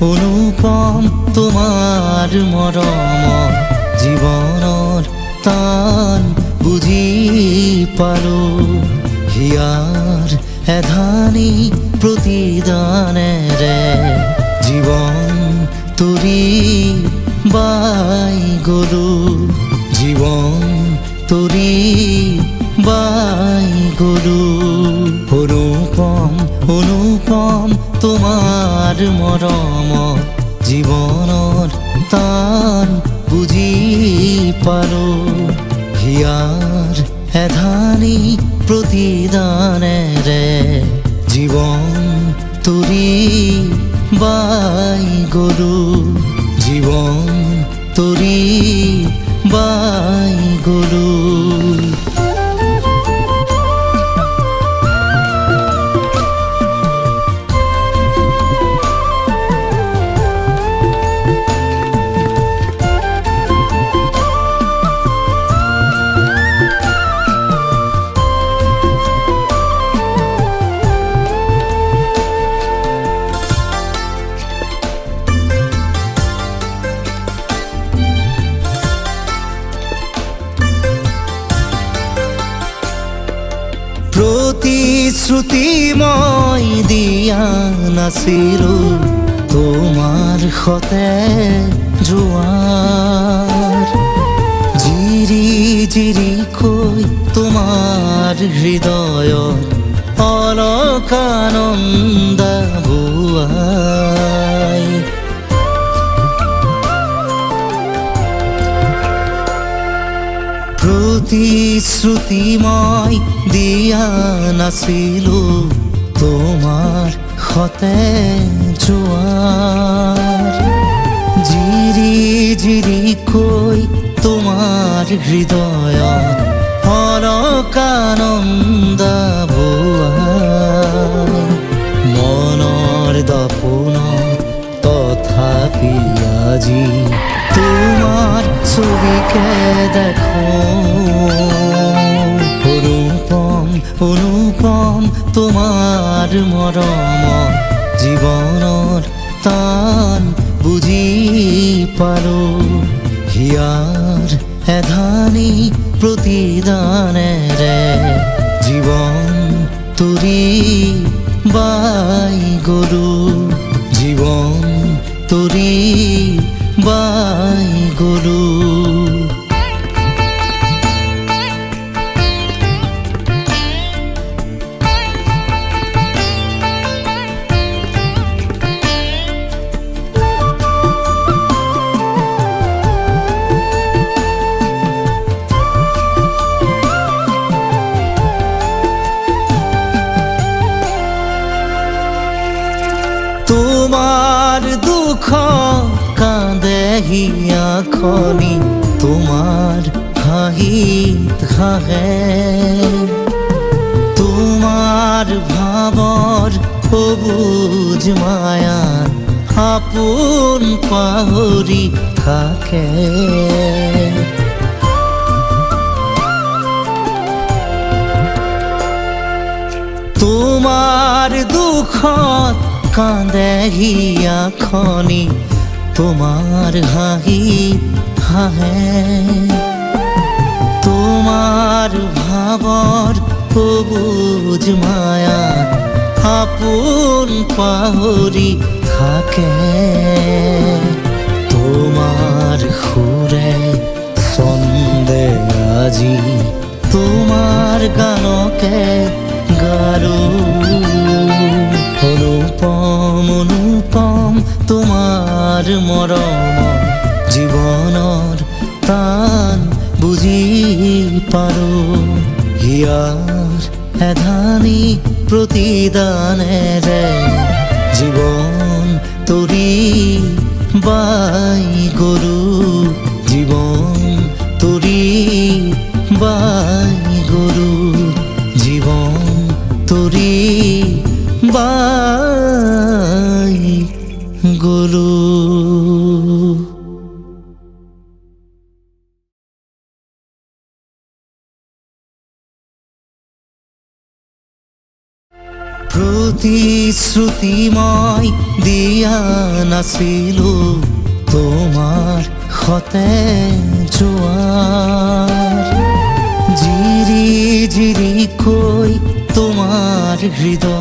অনুপম তোমার মৰমৰ জীৱনৰ টান বুজি পালো হিয়াৰ এধানি প্ৰতিদানেৰে জীৱন তৰি বাই গলো জীৱন তৰি বাই গলো অনুপম অনুপম তোমাৰ মৰমৰ জীৱনৰ টান বুজি পালো হিয়াৰ এধানি প্ৰতিদানেৰে জীৱন তৰি বাই গলো জীৱন তৰি বাই গলো প্ৰতিশ্ৰুতি মই দিয়া নাছিলো তোমাৰ সতে যোৱাৰ জিৰি জিৰি কৈ তোমাৰ হৃদয়ত অলকানন্দ বোৱাই প্ৰতিশ্ৰুতি মই দিয়া নাছিলো তোমাৰ সতে যোৱাৰ জিৰি জিৰি কৈ তোমাৰ হৃদয়ত অলকানন্দ বোৱাই মনৰ দপোনত তথাপি আজি তোমার ছবিকে দেখো অনুপম অনুপম তোমার মৰমৰ জীৱনৰ টান বুজি পালো হিয়াৰ এধানি প্ৰতিদানেৰে জীৱন তৰি বাই গলো জীৱন তৰি বাই গলো তোমার দুঃখ কাঁদে হিয়া খনি তোমার হাঁহিত হাঁহে তোমার ভাৱৰ সবুজ মায়া আপোন পাহৰি থাকে তোমার দুখত কাঁদে হিয়া খনি তোমার হাঁহি হাঁহে তোমার ভাৱৰ সবুজ মায়া আপোন পাহৰি থাকে তোমার সুৰে ছন্দে আজি তোমার গানকে গালো অনুপম অনুপম তোমার মৰমৰ জীৱনৰ টান বুজি পালো হিয়াৰ এধানি প্ৰতিদানেৰে জীৱন তৰি বাই গলো জীৱন তৰি বাই গলো জীৱন তৰি বাই গলো প্ৰতিশ্ৰুতিময় দিয়া নাছিলো তোমাৰ সতে যোৱাৰ জিৰি জিৰিকৈ তোমাৰ হৃদয়